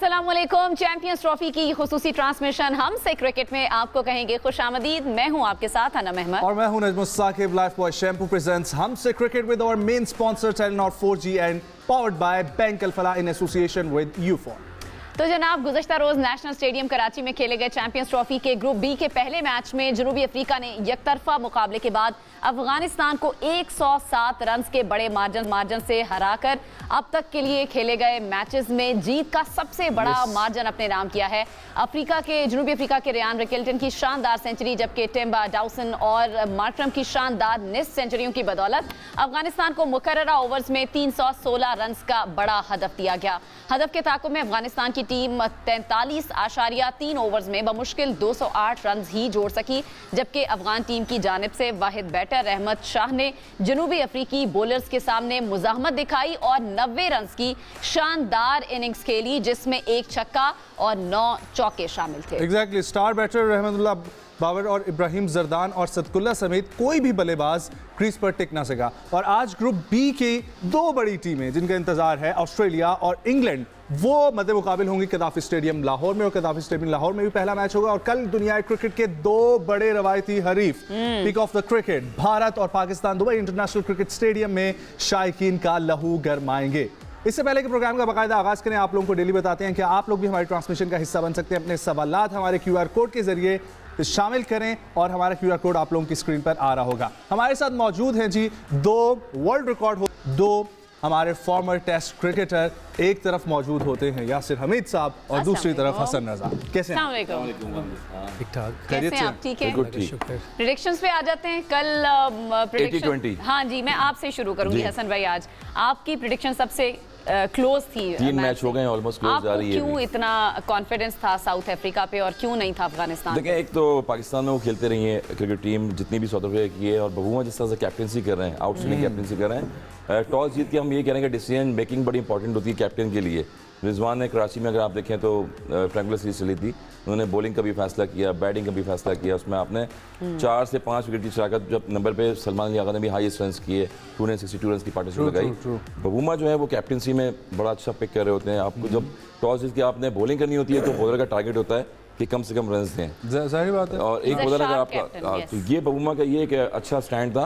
अस्सलामुअलैकुम। Champions trophy की खुसूसी transmission हमसे क्रिकेट में आपको कहेंगे खुशामदीद। मैं हूं आपके साथ अनम अहमद और मैं हूं Najmus Saqib. Lifebuoy shampoo presents हमसे cricket with our main sponsor Telenor 4G and powered by bank Al Falah in association with Ufone. तो जनाब, गुज़श्ता रोज नेशनल स्टेडियम कराची में खेले गए चैंपियंस ट्रॉफी के ग्रुप बी के पहले मैच में जनूबी अफ्रीका ने यकतरफा मुकाबले के बाद अफगानिस्तान को 107 रन के बड़े मार्जिन से हराकर अब तक के लिए खेले गए मैचेस में जीत का सबसे बड़ा मार्जिन अपने नाम किया है। जनूबी अफ्रीका के रियान रिकेल्टन की शानदार सेंचुरी, जबकि टिम्बा डाउसन और मार्करम की शानदार निस सेंचुरियों की बदौलत अफगानिस्तान को मुकर्ररा ओवर्स में 316 रन का बड़ा हदफ दिया गया। हदफ के ताक़ुब में अफगानिस्तान की टीम 43.3 ओवर्स में बमुश्किल 208 रन ही जोड़ सकी, जबकि अफगान टीम की जानिब से वाहिद बैटर रहमत शाह ने जनूबी अफ्रीकी बॉलर्स के सामने मुजाहमत दिखाई और 90 रन की शानदार इनिंग्स खेली, जिसमें एक छक्का और 9 चौके शामिल थे। एग्जैक्टली स्टार बैटर रहमतुल्लाह बाबर और इब्राहिम जरदान और सदकुल्ला समेत कोई भी बल्लेबाज क्रीज पर टिक ना सका। और आज ग्रुप बी की दो बड़ी टीमें जिनका इंतजार है, ऑस्ट्रेलिया और इंग्लैंड, वो मद्दे मुकाबिल होंगी कदाफी स्टेडियम लाहौर में। और कदाफी स्टेडियम लाहौर में भी पहला मैच होगा। और कल दुनिया क्रिकेट के दो बड़े रवायती हरीफ pick of the cricket Bharat और Pakistan Dubai international cricket stadium में शायकीन का लहू गरमाएंगे। इससे पहले के प्रोग्राम का बाकायदा आगाज करें, आप लोगों को डेली बताते हैं कि आप लोग भी हमारी ट्रांसमिशन का हिस्सा बन सकते हैं। अपने सवालात हमारे QR कोड के जरिए शामिल करें और हमारा QR कोड आप लोगों की स्क्रीन पर आ रहा होगा। हमारे साथ मौजूद हैं जी दो वर्ल्ड रिकॉर्ड दो हमारे फॉर्मर टेस्ट क्रिकेटर। एक तरफ मौजूद होते हैं यासिर हमीद साहब और दूसरी तरफ हसन रजा। कैसे हैं? ठीक ठाक, कैसे हैं आप? ठीक है, प्रेडिक्शंस पे आ जाते हैं। कल 80-20 हाँ जी, मैं आपसे शुरू करूंगी हसन भाई। आज आपकी प्रेडिक्शन सबसे क्लोज थी। 3 मैच हो गए ऑलमोस्ट क्लोज जा रही है। क्यों इतना कॉन्फिडेंस था साउथ अफ्रीका पे और क्यों नहीं था अफगानिस्तान? देखिए, एक तो पाकिस्तान में वो खेलते रही है क्रिकेट टीम जितनी भी साउथ अफ्रीका की है, और बबूमा जिस तरह से कैप्टनसी कर रहे हैं, आउटस्टैंडिंग कैप्टनसी कर रहे हैं। टॉस जीत के हम ये कह रहे हैं कि डिसीजन मेकिंग बड़ी इंपॉर्टेंट होती है कैप्टन के लिए। रिजवान ने कराची में, अगर आप देखें तो ट्रायंगुलर सीरीज चली थी, उन्होंने बॉलिंग का भी फैसला किया, बैटिंग का भी फैसला किया। उसमें आपने 4 से 5 विकेट की शराकत, जब नंबर पे सलमान अली आगा ने भी हाईएस्ट रन किए, 262 रन की पार्टनरशिप लगाई। बबूमा जो है वो कैप्टनसी में बड़ा अच्छा पिक कर रहे होते हैं। आपको जब टॉस जीत के आपने बॉलिंग करनी होती है तो बॉलर का टारगेट होता है कि कम से कम रन्स दें। जाहिर बात है। और एक बॉलर अगर आपका, तो ये बबूमा का ये एक अच्छा स्टैंड था।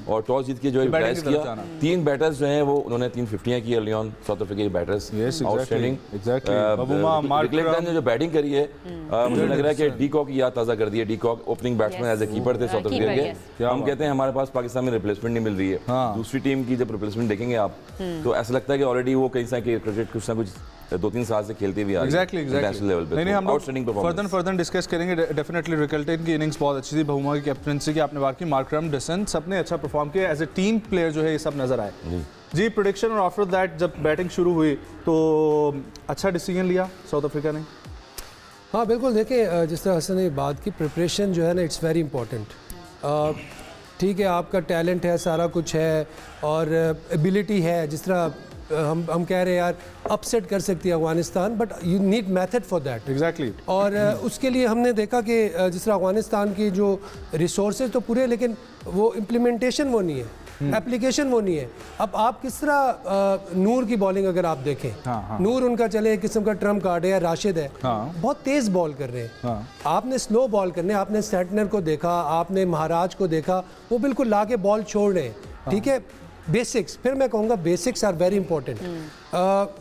और टॉस जीत के जो बैट किया, 3 बैटर्स जो हैं वो उन्होंने 3 50 की अर्ली ऑन साउथ अफ्रीका के बैटर्स, आउटस्टैंडिंग। रिकलेटन ने जो बैटिंग करी है, मुझे लग रहा है कि डीकॉक की याद ताज़ा कर दी है। De Kock opening batsman as a keeper थे साउथ अफ्रीका के। हम कहते हैं हमारे पास पाकिस्तान में रिप्लेसमेंट नहीं मिल रही है। दूसरी टीम की जब रिप्लेसमेंट देखेंगे आप तो ऐसा लगता है कि ऑलरेडी वो कहीं से क्रिकेट कुछ ना कुछ 2-3 साल से खेलती हुई आ रही है इंटरनेशनल लेवल पे। नहीं, हम लोग फर्दर डिस्कस करेंगे। डेफिनेटली रिकल्टन की इनिंग्स बहुत अच्छी थी, बबूमा की कैप्टनसी की आपने बात की, मार्करम, डिसन, सबने अच्छा परफॉर्म किया। एज ए टीम प्लेयर जो है ये सब नजर आए जी। प्रेडिक्शन और आफ्टर दैट जब बैटिंग शुरू हुई तो अच्छा डिसीजन लिया साउथ अफ्रीका ने। हाँ बिल्कुल, देखिए जिस तरह हसन ने बात की, प्रिपरेशन जो है ना, इट्स वेरी इंपॉर्टेंट। ठीक है, आपका टैलेंट है, सारा कुछ है और एबिलिटी है, जिस तरह हम कह रहे हैं यार अपसेट कर सकती है Afghanistan, but you need method for that. Exactly. और उसके लिए हमने देखा कि जिस तरह अफगानिस्तान की जो रिसोर्सेज तो पूरे, लेकिन वो इम्प्लीमेंटेशन वो नहीं है, एप्लीकेशन वो नहीं है। अब आप किस तरह नूर की बॉलिंग अगर आप देखें, नूर उनका चले एक किस्म का ट्रम्प कार्ड है, या राशिद है, बहुत तेज बॉल कर रहे हैं। आपने स्लो बॉल करने, आपने सेटनर को देखा, आपने महाराज को देखा, वो बिल्कुल ला के बॉल छोड़ रहे हैं। ठीक है, बेसिक्स, फिर मैं कहूँगा बेसिक्स आर वेरी इंपॉर्टेंट।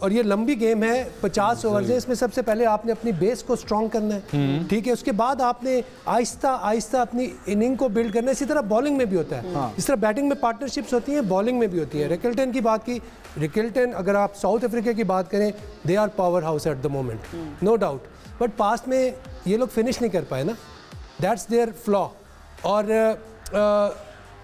और ये लंबी गेम है, 50 ओवर है, इसमें सबसे पहले आपने अपनी बेस को स्ट्रॉन्ग करना है। ठीक है, उसके बाद आपने आहिस्ता आहिस्ता अपनी इनिंग को बिल्ड करना है। इसी तरह बॉलिंग में भी होता है, इस तरह बैटिंग में पार्टनरशिप्स होती हैं, बॉलिंग में भी होती है। रिकल्टन की बात की, रिकल्टन अगर आप साउथ अफ्रीका की बात करें, they are power house at the moment, no doubt, but past में ये लोग फिनिश नहीं कर पाए ना, दैट्स देयर फ्लॉ। और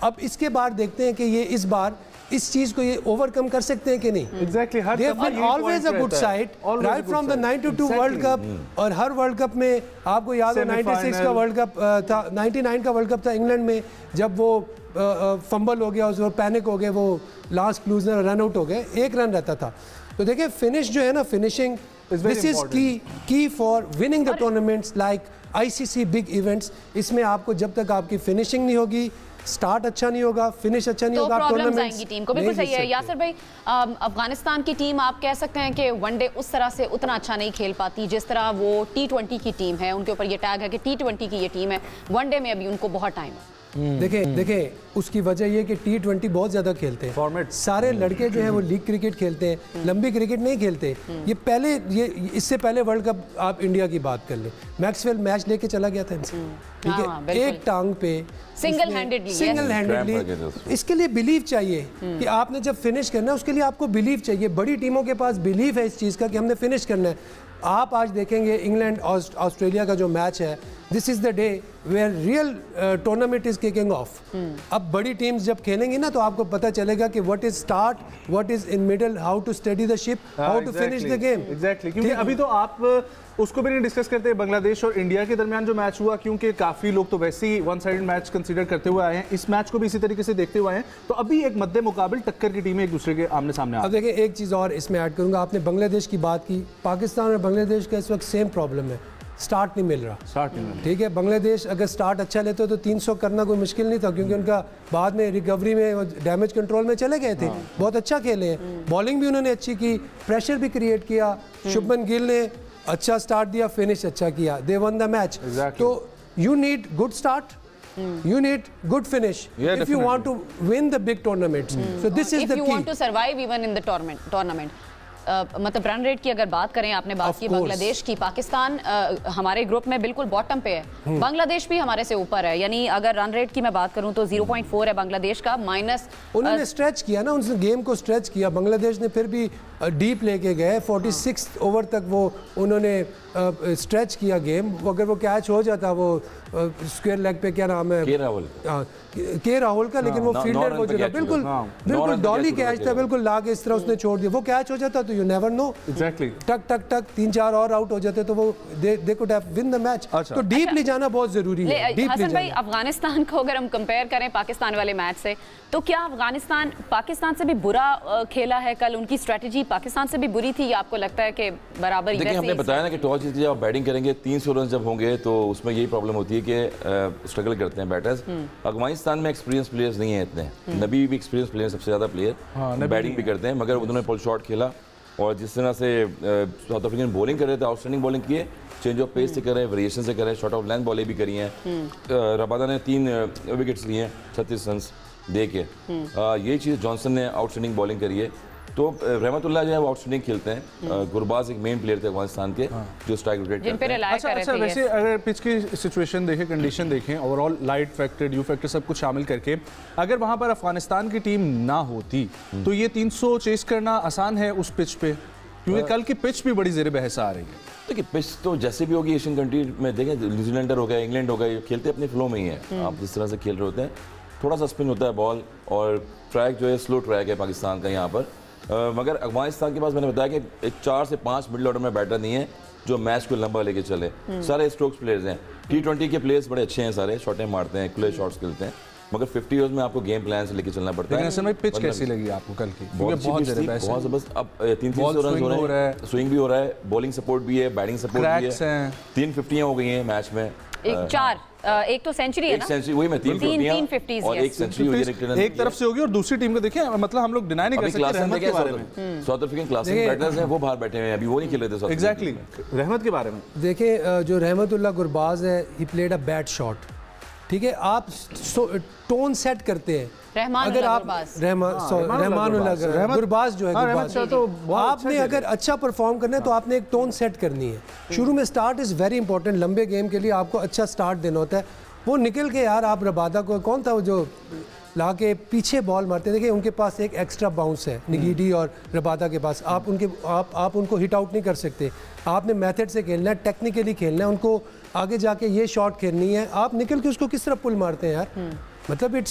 अब इसके बाद देखते हैं कि ये इस बार इस चीज को ये ओवरकम कर सकते हैं कि नहीं। Exactly, they have been always a good side right from the 92 world cup. और हर वर्ल्ड कप में आपको याद है 96 का वर्ल्ड कप था, 99 का वर्ल्ड कप था इंग्लैंड में, जब वो फंबल हो गया, उसमें पैनिक हो गए, वो लास्ट क्लूजनर रन आउट हो गए, 1 रन रहता था। तो देखिए फिनिश जो है ना, फिनिशिंग दिस इज की for winning the tournaments like ICC big events. इसमें आपको जब तक आपकी फिनिशिंग नहीं होगी, स्टार्ट अच्छा नहीं होगा, फिनिश अच्छा नहीं तो होगा, प्रॉब्लम्स आएंगी टीम को। बिल्कुल सही है यासिर भाई। अफगानिस्तान की टीम आप कह सकते हैं कि वनडे उस तरह से उतना अच्छा नहीं खेल पाती जिस तरह वो T20 की टीम है, उनके ऊपर ये टैग है कि T20 की ये टीम है, वनडे में अभी उनको बहुत टाइम है। देखें उसकी वजह ये कि T20 बहुत ज़्यादा खेलते हैं फॉर्मेट, सारे लड़के जो है वो लीग क्रिकेट खेलते हैं, लंबी क्रिकेट नहीं खेलते। ये इससे पहले वर्ल्ड कप आप इंडिया की बात कर ले, मैक्सवेल मैच लेके चला गया था इनसे, ठीक है, एक टांग पे सिंगल हैंडेडली। इसके लिए बिलीव चाहिए कि आपने जब फिनिश करना है उसके लिए आपको बिलीव चाहिए। बड़ी टीमों के पास बिलीव है इस चीज़ का कि हमने फिनिश करना है। आप आज देखेंगे इंग्लैंड और ऑस्ट्रेलिया का जो मैच है, this is the day where real tournament is kicking off. अब बड़ी टीम्स जब खेलेंगी ना तो आपको पता चलेगा कि what is start, what is in middle, how to steady the ship, how to finish the game. Exactly, क्योंकि अभी तो आप उसको भी नहीं डिस्कस करते बांग्लादेश और इंडिया के दरमियान जो मैच हुआ, क्योंकि काफी लोग तो वैसे ही वन साइडेड मैच कंसीडर करते हुए आए हैं, इस मैच को भी इसी तरीके से देखते हुए आए हैं। तो अभी एक मद्दे मुकाबिल टक्कर की टीमें एक दूसरे के आमने सामने आ। अब देखिए एक चीज़ और इसमें ऐड करूंगा, आपने बांग्लादेश की बात की, पाकिस्तान और बांग्लादेश का इस वक्त सेम प्रॉब्लम है, स्टार्ट नहीं मिल रहा। ठीक है, बांग्लादेश अगर स्टार्ट अच्छा लेते तो 300 करना कोई मुश्किल नहीं था, क्योंकि उनका बाद में रिकवरी में डैमेज कंट्रोल में चले गए थे, बहुत अच्छा खेले हैं, बॉलिंग भी उन्होंने अच्छी की, प्रेशर भी क्रिएट किया, शुभमन गिल ने अच्छा स्टार्ट दिया, फिनिश अच्छा किया, दे वन द मैच। तो you need good start, you need good finish if you want to win the big tournaments. So this is the key. If you want to survive even in the tournament. मतलब run rate की अगर बात करें, आपने बात की बांग्लादेश की, पाकिस्तान हमारे ग्रुप में बिल्कुल बॉटम पे है, बांग्लादेश भी हमारे से ऊपर है। यानी अगर रन रेट की मैं बात करूं तो 0.4 है बांग्लादेश का, माइनस उन्होंने स्ट्रेच किया ना, उन्होंने गेम को स्ट्रेच किया, बांग्लादेश ने फिर भी डीप लेके गए, 46 ओवर तक वो उन्होंने स्ट्रेच किया गेम। अगर वो कैच हो जाता, वो स्क्वायर लेग पे क्या नाम है, के राहुल का, लेकिन वो फील्डर वो जो बिल्कुल डॉली कैच था, बिल्कुल लाके इस तरह उसने छोड़ दिया, वो कैच हो जाता तो यू नेवर नो, एग्जैक्टली टक टक टक 3-4 और आउट हो जाते तो वो they could have win the match. तो डीपली जाना बहुत जरूरी है। हसन भाई, अफगानिस्तान को अगर हम कंपेयर करें पाकिस्तान वाले मैच से, तो क्या अफगानिस्तान पाकिस्तान से भी बुरा खेला है कल? उनकी स्ट्रेटजी पाकिस्तान से भी बुरी थी या आपको लगता है कि बराबर ही? देखिए, हमने बताया ना कि टॉस जीत के जब आप बैटिंग करेंगे 300 रन जब होंगे तो उसमें यही प्रॉब्लम होती है कि स्ट्रगल करते हैं बैटर्स। अफगानिस्तान में एक्सपीरियंस प्लेयर्स नहीं है इतने, नबी भी एक्सपीरियंस प्लेयर सबसे ज़्यादा प्लेयर, बैटिंग भी करते हैं, मगर उन्होंने पुल शॉट खेला और जिस तरह से साउथ अफ्रीकन बॉलिंग कर रहे थे, आउटस्टैंडिंग बॉलिंग किए, चेंज ऑफ पेस से कर रहे हैं, वेरिएशन से कर रहे हैं, शॉर्ट ऑफ लेंथ बॉलें भी करी हैं। रबादा ने 3 विकेट्स लिए हैं 36 रन दे के। यही चीज़ जॉनसन ने आउटस्टैंडिंग बॉलिंग करी है। तो रहमतुल्लाह जो है वो आउटस्टैंडिंग खेलते हैं। गुरबाज एक मेन प्लेयर थे अफगानिस्तान के जो स्ट्राइक रोटेट करते हैं। अच्छा, वैसे अगर पिच की सिचुएशन देखें, कंडीशन देखें, overall light factor, due factor सब कुछ शामिल करके, अगर वहां पर अफगानिस्तान की टीम ना होती तो ये 300 चेस करना आसान है उस पिच पे, क्योंकि कल की पिच भी बड़ी ज़ेर बहस आ रही है। देखिए, पिच तो जैसे भी होगी एशियन कंट्री में, देखें न्यूजीलैंडर हो गया, इंग्लैंड हो गया, खेलते अपने फ्लो में ही है। आप जिस तरह से खेल रहे होते हैं, थोड़ा सा स्पिन होता है बॉल और ट्रैक जो है स्लो ट्रैक है पाकिस्तान का यहाँ पर। मगर अफगानिस्तान के पास मैंने बताया कि 4 से 5 मिडिल ऑर्डर में बैटर नहीं है जो मैच को लंबा लेके चले। सारे स्ट्रोक्स प्लेयर्स हैं, T20 के प्लेयर्स बड़े अच्छे हैं, सारे शॉटें मारते हैं, खुले शॉट्स खेलते हैं, मगर 50 ओवर्स में आपको गेम प्लान से लेके चलना पड़ता है। पिच कैसी लगी आपको कल की? बहुत जबरदस्त। अब 300 रन हो रहे हैं, स्विंग भी हो रहा है, बॉलिंग सपोर्ट भी है, बैटिंग सपोर्ट भी है, 3 50 हो गई हैं मैच में। एक तो सेंचुरी है ना, सेंचुरी वही में 3 50 और एक सेंचुरी हुई है एक तरफ से होगी और दूसरी टीम को देखिए, मतलब हम लोग डिनाई नहीं कर सकते रहमत के बारे में। साउथ अफ्रीकन क्लासिक बैटर्स हैं, वो बाहर बैठे हैं, अभी वो नहीं खेल रहे थे। एग्जैक्टली, रहमत के बारे में देखिए, जो रहमतुल्लाह गुरबाज है, he played a bad shot, ठीक है, आप टोन सेट करते हैं। अगर आप गुरबाज जो है, आपने अगर अच्छा परफॉर्म करना है तो आपने एक टोन सेट करनी है। शुरू में स्टार्ट इज़ वेरी इंपॉर्टेंट, लंबे गेम के लिए आपको अच्छा स्टार्ट देना होता है। वो निकल के यार, आप रबादा को, कौन था वो जो ला के पीछे बॉल मारते, देखिए उनके पास एक एक्स्ट्रा बाउंस है, निगीडी और रबादा के पास, आप उनको हिट आउट नहीं कर सकते। आपने मेथड से खेलना है, टेक्निकली खेलना है, उनको आगे जाके ये शॉट खेलनी है। आप निकल के उसको किस तरह पुल मारते हैं यार, मतलब इट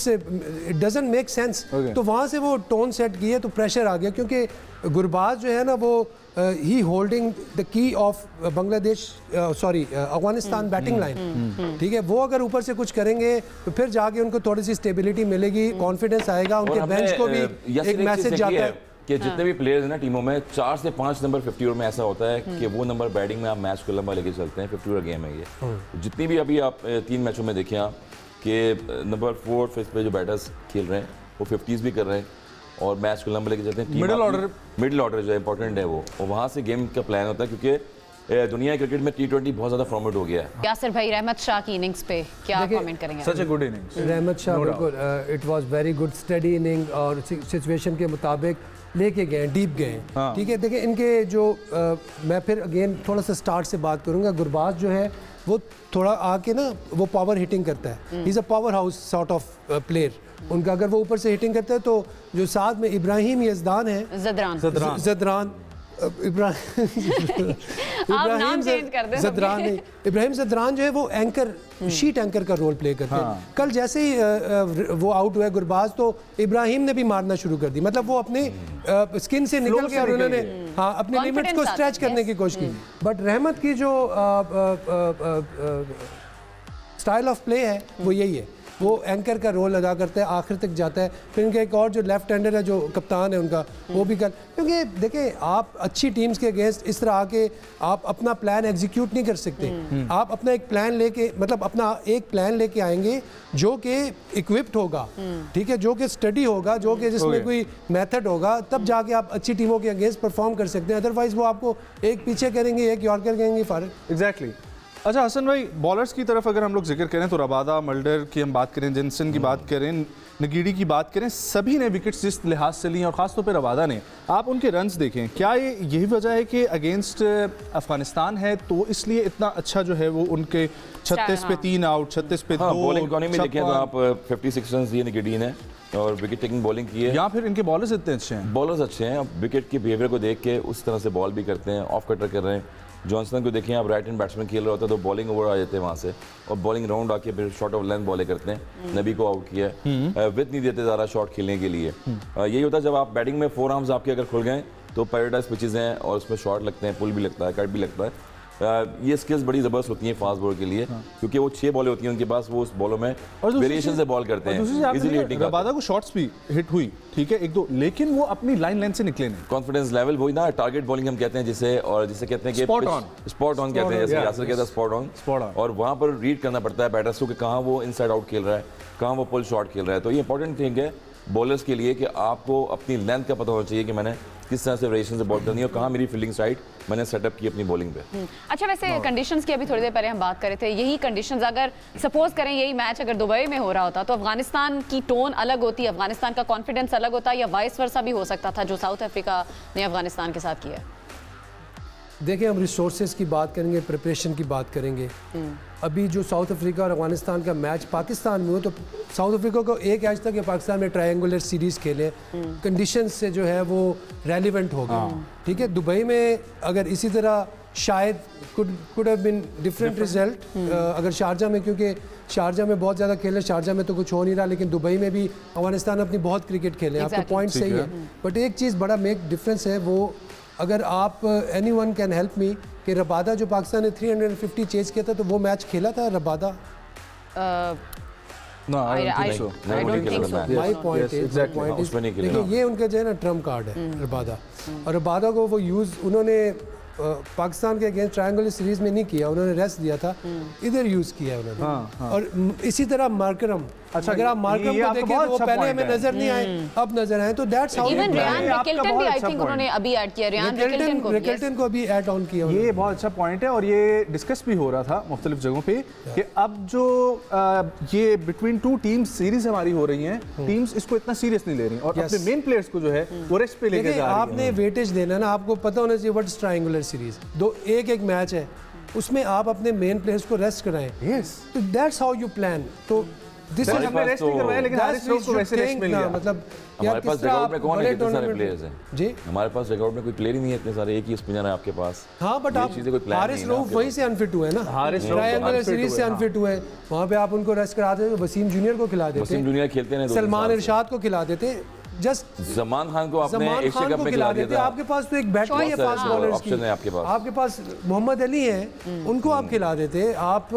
डजंट मेक सेंस। तो वहाँ से वो टोन सेट की है तो प्रेशर आ गया, क्योंकि गुरबाज जो है ना, वो ही holding the key of Bangladesh, sorry Afghanistan batting line, ठीक है। वो अगर ऊपर से कुछ करेंगे तो फिर जाके उनको थोड़ी सी स्टेबिलिटी मिलेगी, कॉन्फिडेंस आएगा, उनके बेंच को भी एक मैसेज जाता है कि जितने भी प्लेयर्स हैं ना टीमों में, 4 से 5 नंबर 50 ओवर में ऐसा होता है कि वो नंबर बैटिंग में आप मैच को लंबा लेके चलते हैं। 50 ओवर गेम है ये। जितनी भी अभी आप 3 मैचों में देखें आप कि नंबर 4 5 पे जो बैटर्स खेल रहे हैं वो 50s भी कर रहे हैं और मैच को लंबा लेके जाते हैं। मिडिल ऑर्डर जो इंपॉर्टेंट है वो वहाँ से गेम का प्लान होता है, क्योंकि दुनिया क्रिकेट में T20 बहुत ज़्यादा फॉर्मेट हो गया है। यासिर भाई, रहमत शाह की इनिंग्स पे क्या कमेंट करेंगे? सच a good innings Rahmat Shah, बिल्कुल it was very good study inning और सिचुएशन के मुताबिक लेके गए, डीप गए। ठीक है, देखिए इनके जो मैं फिर अगेन थोड़ा सा स्टार्ट से बात करूंगा। गुरबाज जो है वो थोड़ा आके ना वो पावर हिटिंग करता है, ही is a power house sort of player. उनका अगर वो ऊपर से हिटिंग करता है तो जो साथ में इब्राहिम यजदान है, जदरान इब्राहिम जदरान जो है वो एंकर, शीट एंकर का रोल प्ले करते हैं। कल जैसे ही वो आउट हुआ गुरबाज तो इब्राहिम ने भी मारना शुरू कर दी, मतलब वो अपने स्किन से निकल के और उन्होंने अपने लिमिट्स को स्ट्रेच करने की कोशिश की। बट रहमत की जो स्टाइल ऑफ प्ले है वो यही है, वो एंकर का रोल अदा करता है, आखिर तक जाता है। फिर इनका एक और जो लेफ्ट हैंडर है जो कप्तान है उनका, वो भी कर, क्योंकि देखें आप अच्छी टीम्स के अगेंस्ट इस तरह आके आप अपना प्लान एग्जीक्यूट नहीं कर सकते। आप अपना एक प्लान लेके, मतलब अपना एक प्लान लेके आएंगे जो कि इक्विप्ड होगा, ठीक है, जो कि स्टडी होगा, जो कि जिसमें कोई मेथड होगा, तब जाके आप अच्छी टीमों के अगेंस्ट परफॉर्म कर सकते हैं। अदरवाइज वो आपको एक पीछे करेंगे, एक यॉर्कर करेंगे, फारिग। एग्जैक्टली। अच्छा हसन भाई, बॉलर्स की तरफ अगर हम लोग जिक्र करें तो रबादा, मल्डर की हम बात करें, जेंसन की बात करें, नगीडी की बात करें, सभी ने विकेट्स जिस लिहाज से ली और ख़ासतौर पे रबादा ने, आप उनके रन्स देखें, क्या ये यही वजह है कि अगेंस्ट अफगानिस्तान है तो इसलिए इतना अच्छा जो है वो उनके 36 पे 3 आउट, 36 पे 2, बॉलिंग इकोनॉमी देखें तो आप 56 रन दिए नगीडी ने और विकेट टेकिंग बॉलिंग की है। या फिर इनके बॉलर्स इतने अच्छे हैं, बॉलर्स अच्छे हैं, विकेट के बिहेवियर को देख के उस तरह से बॉल भी करते हैं, ऑफ कटर कर रहे हैं। जॉनसन को देखें आप, राइट हैंड बैट्समैन खेल रहा होता है तो बॉलिंग ओवर आ जाते हैं वहाँ से और बॉलिंग राउंड आके फिर शॉट ऑफ लेंथ बॉलें करते हैं। नबी को आउट किया है, विथ नहीं देते ज़्यादा शॉट खेलने के लिए। यही होता है जब आप बैटिंग में 4 आर्म्स आपके अगर खुल गए तो पैराडाइज पिचेस हैं और उसमें शॉट लगते हैं, पुल भी लगता है, कट भी लगता है। ये स्किल्स बड़ी ज़बरदस्त होती हैं फास्ट बॉलर के लिए, क्योंकि वो 6 बॉलें होती हैं उनके पास, वो उस बॉलों में वेरिएशन से बॉल करते हैं, इजीली हिटिंग। रबादा को शॉट्स भी हिट हुई, ठीक है, 1-2, लेकिन वो अपनी लाइन लेंथ से निकले नहीं। कॉन्फिडेंस लेवल वही ना, टारगेट बॉलिंग हम कहते हैं जिसे, और जिसे कहते हैं कि स्पॉट ऑन कहते हैं, जैसे यासिर कहता है स्पॉट ऑन। और वहाँ पर रीड करना पड़ता है बैटर्स को कि कहाँ वो इनसाइड आउट खेल रहा है, कहाँ वो पुल शॉट खेल रहा है। तो ये इंपॉर्टेंट थिंग है बॉलर्स के लिए कि आपको अपनी लेंथ का पता होना चाहिए कि मैंने किस तरह से वेरिएशन से बॉल करनी है और कहाँ मेरी फील्डिंग साइड मैंने सेटअप की अपनी बॉलिंग पे। अच्छा, वैसे कंडीशंस की अभी थोड़ी देर पहले हम बात कर रहे थे, यही कंडीशंस अगर सपोज करें यही मैच अगर दुबई में हो रहा होता तो अफगानिस्तान की टोन अलग होती, अफगानिस्तान का कॉन्फिडेंस अलग होता, या वाइस वर्सा भी हो सकता था जो साउथ अफ्रीका ने अफगानिस्तान के साथ किया? देखिए, हम रिसोर्सेज की बात करेंगे, प्रिपरेशन की बात करेंगे। अभी जो साउथ अफ्रीका और अफगानिस्तान का मैच पाकिस्तान में हो तो साउथ अफ्रीका को एक आज तक पाकिस्तान में ट्रायंगुलर सीरीज़ खेले, कंडीशंस से जो है वो रेलिवेंट हो गया, ठीक है। दुबई में अगर इसी तरह शायद could have been different result अगर शारजा में, क्योंकि शारजा में बहुत ज़्यादा खेले, शारजा में तो कुछ हो नहीं रहा, लेकिन दुबई में भी अफगानिस्तान अपनी बहुत क्रिकेट खेले, आपका पॉइंट सही है। बट एक चीज़ बड़ा मेक डिफरेंस है, वो अगर आप एनीवन कैन हेल्प मी कि रबादा जो पाकिस्तान ने 350 चेज किया था तो वो मैच खेला था रबादा? माय पॉइंट इज, देखिए ये उनका जो है ना ट्रम्प कार्ड है रबादा, और रबादा को वो यूज़ उन्होंने पाकिस्तान के अगेंस्ट ट्रायंगुलर सीरीज में नहीं किया, उन्होंने रेस्ट दिया था, इधर यूज़ किया है उन्होंने। और इसी तरह मार्करम, अच्छा अगर आप मार्करम को देखें तो वो पहले हमें नजर नहीं आए, अब नजर आए, तो that's how even Ryan Rickelton भी आई थिंक उन्होंने अभी ऐड किया, रियान रिकल्टन को भी ऐड ऑन किया। ये बहुत अच्छा पॉइंट है और ये डिस्कस भी हो रहा था मुख्तलिफ जगहों पे कि अब जो ये बिटवीन 2 टीम्स सीरीज हमारी हो रही हैं, टीम्स इसको इतना सीरियस नहीं ले रही और अपने मेन प्लेयर्स को जो है वो रेस्ट पे लेके जा रही हैं। आपने वेटेज देना ना, आपको पता होना चाहिए व्हाट इज ट्रायंगुलर सीरीज, दो एक मैच है उसमें आप अपने मेन प्लेयर्स को रेस्ट कराएं, तो दैट्स हाउ यू प्लान। तो दिस इज हमने रेस्ट नहीं करवाया, लेकिन हारिस रऊफ को वैसे रेस्ट मिल गया। मतलब हमारे पास रिकॉर्ड में कौन है, कितने सारे प्लेयर्स हैं जी, हमारे पास रिकॉर्ड में कोई प्लेयर ही नहीं है, इतने सारे, एक ही स्पिनर है आपके पास। हाँ, बट आप हारिस रऊफ वहीं से अनफिट हुए ना, ट्रायंगुलर सीरीज से अनफिट हुए, वहाँ पे आप उनको रेस्ट करा देते, वसीम जूनियर को खिला देते, वसीम जूनियर खेलते हैं, सलमान इरशाद को खिला देते, जस्ट जमान खान को आपने जमान एशिया खान कप को में खिला खिला देते। दिया था। आपके पास तो एक बैटरी है फास्ट बॉलर्स की, ऑप्शन है आपके पास मोहम्मद अली हैं, उनको आप खिला देते। आप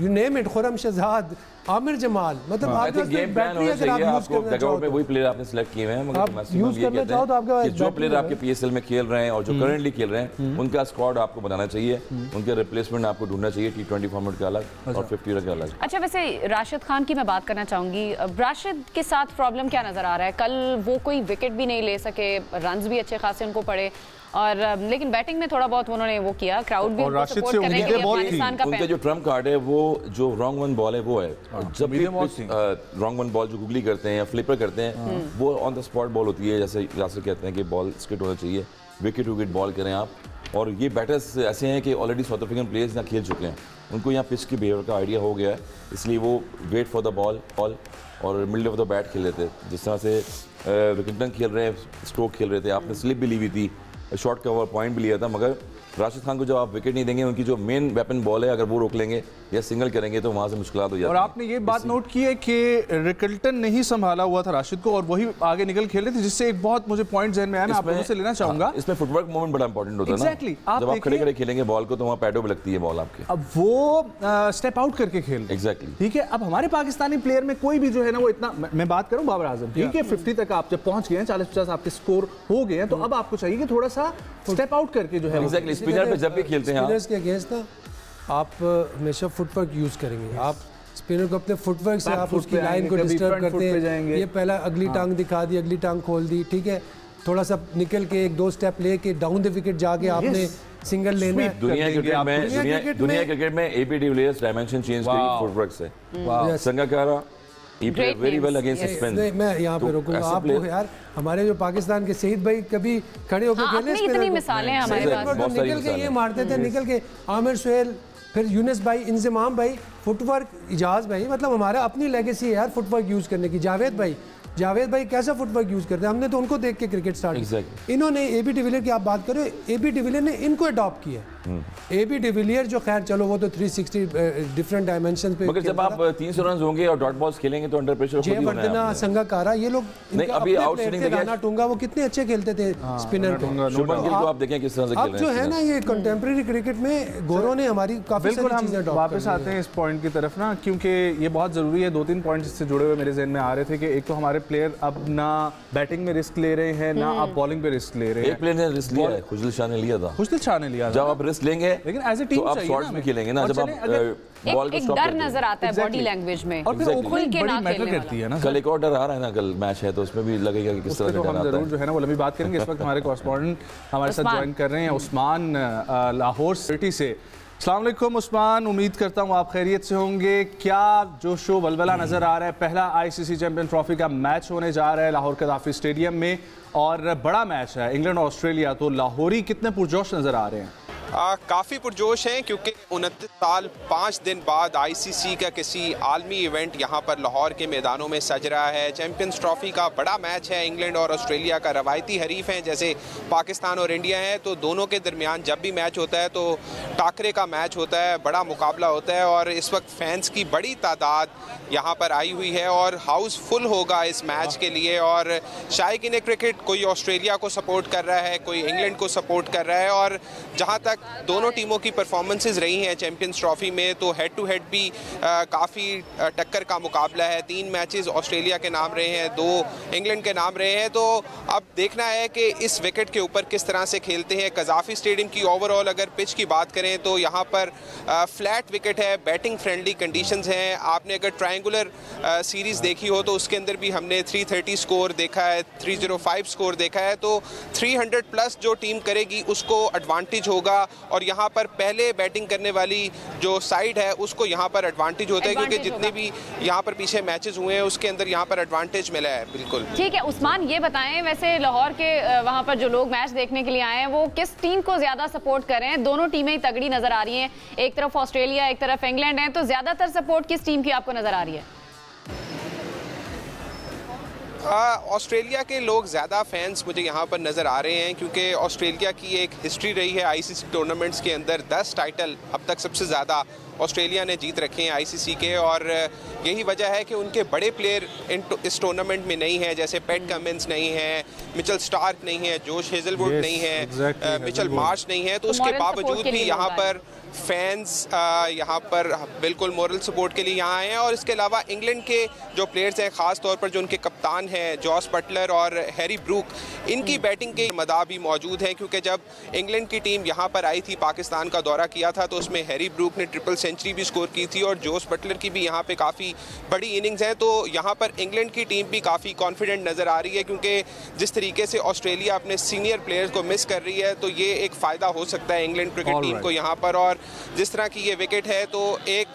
you name it, Khurram Shahzad, Aamir Jamal, मतलब आपके पास गेम प्लान होना चाहिए। आपको डगआउट में वही प्लेयर आपने सिलेक्ट किए हैं, मगर मैक्सिमम ये कहते हैं कि जो प्लेयर आपके पीएसएल में खेल रहे हैं और जो करंटली खेल रहे हैं उनका स्क्वाड आपको बनाना चाहिए, उनके रिप्लेसमेंट आपको ढूंढना चाहिए, T20 फॉर्मेट का अलग और 50 का अलग। अच्छा, वैसे राशिद खान की मैं बात करना चाहूंगी। राशिद के साथ प्रॉब्लम क्या नजर आ रहा है? कल वो कोई विकेट भी नहीं ले सके, रन्स भी अच्छे खासे उनको पड़े, और लेकिन बैटिंग में थोड़ा बहुत उन्होंने वो किया, क्राउड भी उनको सपोर्ट करने के लिए अफगानिस्तान का उनका जो ट्रम्प कार्ड है वो जो रॉन्ग वन बॉल है वो है। जब भी रॉन्ग वन बॉल जो गुगली करते हैं या फ्लिपर करते हैं वो ऑन द स्पॉट बॉल होती है, जैसे यासिर कहते हैं कि बॉल स्किट होना चाहिए, विकेट विकेट बॉल करें आप। और ये बैटर्स ऐसे हैं कि ऑलरेडी साउथ अफ्रीकन प्लेयर्स यहाँ खेल चुके हैं, उनको यहाँ पिच की बिहेवियर का आइडिया हो गया है, इसलिए वो वेट फॉर द बॉल और मिडल ऑफ द बैट खेल रहे थे। जिस तरह से विकेटन खेल रहे हैं, स्ट्रोक खेल रहे थे, आपने स्लिप भी ली हुई थी, शॉर्ट कवर पॉइंट भी लिया था, मगर राशिद खान को जब आप विकेट नहीं देंगे, उनकी जो मेन वेपन बॉल है अगर वो रोक लेंगे या सिंगल करेंगे तो वहां से मुश्किल हो जाती है। और आपने ये बात नोट की है कि रिकल्टन ने ही संभाला हुआ था राशिद को और वही आगे निकल खेल रहे थे, जिससे एक बहुत मुझे पॉइंट ज़हन में आया, मैं आप लोगों से लेना चाहूंगा। इसमें फुटवर्क मोमेंट बड़ा इंपॉर्टेंट होता है ना। जब आप खड़े खड़े खेलेंगे बॉल को तो वहाँ पैडो पे लगती है बॉल आपके, अब वो स्टेप आउट करके खेल एग्जैक्टली ठीक है। अब हमारे पाकिस्तानी प्लेयर में कोई भी जो है ना वो इतना, मैं बात करूं बाबर आजम, ठीक है 50 तक आप जब पहुंच गए हैं, 40-50 आपके स्कोर हो गए हैं, तो अब आपको चाहिए कि थोड़ा सा स्टेप आउट करके जो है एग्जैक्टली स्पिनर पे जब भी खेलते हैं स्पिनर्स के अगेंस्ट ना आप हमेशा फुटवर्क यूज करेंगे। आप स्पिनर को अपने फुटवर्क से आप उसकी लाइन को डिस्टर्ब करते हैं, ये पहला अगली टांग दिखा दी, अगली टांग खोल दी, ठीक है, थोड़ा सा निकल के 1-2 स्टेप लेके डाउन द विकेट जाके आपने सिंगल लेना है। दुनिया क्रिकेट में एबी डिविलियर्स डायमेंशन चेंज करी फुटवर्क से। Sangakkara very well against spin. मैं यहाँ पे रुकूंगा आपको यार, हमारे जो पाकिस्तान के शहीद भाई कभी खड़े होकर खेले, इतनी मिसालें हमारे पास, निकल के ये मारते थे, निकल के आमिर सुहेल, फिर यूनिस भाई, इंजमाम भाई, फुटवर्क इजाज भाई, मतलब हमारा अपनी लेगेसी है यार फुटवर्क यूज करने की। जावेद भाई कैसा फुटवर्क यूज करते हैं, हमने तो उनको देख के क्रिकेट स्टार्ट किया। इन्होंने एबी डिविलियर की आप बात करो, एबी डिविलियर ने इनको अडॉप्ट किया। एबी डिविलियर जो खैर चलो वो तो 360 डिफरेंट डायमेंशंस पे, मगर जब आप 300 रन होंगे और डॉट बॉल्स खेलेंगे तो अंडर प्रेशर खुद ही होना है। जयवर्धना, संगकारा, ये लोग अभी आउटस्टैंडिंग राणा टूंगा वो कितने अच्छे खेलते थे स्पिनर को। शुभमन गिल को आप देखें किस तरह से खेल रहे हैं। अब जो है ना ये कंटेम्प्रेरी क्रिकेट में गौरव ने हमारी काफी सारी चीजें अडॉप्ट। वापस आते हैं इस पॉइंट की तरफ ना, क्योंकि ये बहुत जरूरी है। 2-3 पॉइंट इससे जुड़े हुए मेरे जहन में आ रहे थे कि एक तो हमारे प्लेयर अब ना बैटिंग में रिस्क ले रहे हैं, ना आप बॉलिंग पे रिस्क ले रहे हैं। एक प्लेयर ने रिस्क लिया है, खुजल शाह ने लिया था। खुजल शाह ने लिया था। जब आप रिस्क लेंगे लेकिन एज ए टीम तो आप शॉट्स में खेलेंगे ना, जब आप बॉल को एक स्टॉप डर नजर आता है बॉडी लैंग्वेज में, और फिर खुल के ना मैटर करती है ना। कल एक और डर आ रहा है ना, कल मैच है तो उसमें भी लगेगा कि किस तरह से डर आता है। जरूर जो है ना वो लंबी बात करेंगे। इस वक्त हमारे कॉरेस्पॉन्डेंट हमारे साथ ज्वाइन कर रहे हैं उस्मान लाहौर सिटी से। अस्सलाम वालेकुम उस्मान, उम्मीद करता हूँ आप खैरियत से होंगे। क्या जोशो वलवला नज़र आ रहा है? पहला आईसीसी चैंपियन ट्रॉफी का मैच होने जा रहा है लाहौर कदाफी स्टेडियम में और बड़ा मैच है इंग्लैंड और ऑस्ट्रेलिया, तो लाहौरी कितने पुरजोश नज़र आ रहे हैं? काफ़ी पुरजोश हैं क्योंकि 29 साल 5 दिन बाद आईसीसी का किसी आलमी इवेंट यहाँ पर लाहौर के मैदानों में सज रहा है। चैंपियंस ट्रॉफी का बड़ा मैच है, इंग्लैंड और ऑस्ट्रेलिया का रवायती हरीफ हैं जैसे पाकिस्तान और इंडिया है, तो दोनों के दरमियान जब भी मैच होता है तो टाकरे का मैच होता है, बड़ा मुकाबला होता है और इस वक्त फैंस की बड़ी तादाद यहाँ पर आई हुई है और हाउस फुल होगा इस मैच के लिए। और शायकीन क्रिकेट कोई ऑस्ट्रेलिया को सपोर्ट कर रहा है, कोई इंग्लैंड को सपोर्ट कर रहा है और जहाँ तक दोनों टीमों की परफॉर्मेंसेस रही हैं चैंपियंस ट्रॉफी में तो हेड टू हेड भी काफ़ी टक्कर का मुकाबला है। 3 मैचेस ऑस्ट्रेलिया के नाम रहे हैं, 2 इंग्लैंड के नाम रहे हैं, तो अब देखना है कि इस विकेट के ऊपर किस तरह से खेलते हैं। कज़ाफ़ी स्टेडियम की ओवरऑल अगर पिच की बात करें तो यहाँ पर फ्लैट विकेट है, बैटिंग फ्रेंडली कंडीशंस हैं। आपने अगर ट्रायंगुलर सीरीज़ देखी हो तो उसके अंदर भी हमने 330 स्कोर देखा है, 305 स्कोर देखा है, तो 300 प्लस जो टीम करेगी उसको एडवांटेज होगा और यहाँ पर पहले बैटिंग करने वाली जो साइड है उसको यहाँ पर एडवांटेज होता है क्योंकि जितने भी यहाँ पर पीछे मैचेस हुए हैं उसके अंदर यहाँ पर एडवांटेज मिला है। बिल्कुल ठीक है उस्मान, ये बताएं वैसे लाहौर के वहाँ पर जो लोग मैच देखने के लिए आए हैं वो किस टीम को ज्यादा सपोर्ट कर रहे हैं? दोनों टीमें तगड़ी नजर आ रही हैं, एक तरफ ऑस्ट्रेलिया एक तरफ इंग्लैंड है, तो ज्यादातर सपोर्ट किस टीम की आपको नजर आ रही है? ऑस्ट्रेलिया के लोग ज़्यादा फैंस मुझे यहाँ पर नज़र आ रहे हैं क्योंकि ऑस्ट्रेलिया की एक हिस्ट्री रही है आईसीसी टूर्नामेंट्स के अंदर 10 टाइटल अब तक सबसे ज़्यादा ऑस्ट्रेलिया ने जीत रखे हैं आईसीसी के, और यही वजह है कि उनके बड़े प्लेयर इस टूर्नामेंट में नहीं है, जैसे पैट कमिंस नहीं है, मिचेल स्टार्क नहीं है, जोश हेजलवुड नहीं है, मिचेल मार्श नहीं है, तो उसके बावजूद भी यहाँ पर फैंस यहाँ पर बिल्कुल मोरल सपोर्ट के लिए यहाँ आए हैं। और इसके अलावा इंग्लैंड के जो प्लेयर्स हैं, ख़ास तौर पर जो उनके कप्तान हैं जॉस बटलर और हैरी ब्रूक, इनकी बैटिंग के मदा भी मौजूद हैं, क्योंकि जब इंग्लैंड की टीम यहाँ पर आई थी, पाकिस्तान का दौरा किया था, तो उसमें हैरी ब्रूक ने ट्रिपल सेंचुरी भी स्कोर की थी और जोस बटलर की भी यहाँ पे काफ़ी बड़ी इनिंग्स है। तो यहाँ पर इंग्लैंड की टीम भी काफ़ी कॉन्फिडेंट नज़र आ रही है, क्योंकि जिस तरीके से ऑस्ट्रेलिया अपने सीनियर प्लेयर्स को मिस कर रही है, तो ये एक फ़ायदा हो सकता है इंग्लैंड क्रिकेट टीम को यहाँ पर। और जिस तरह की ये विकेट है, तो एक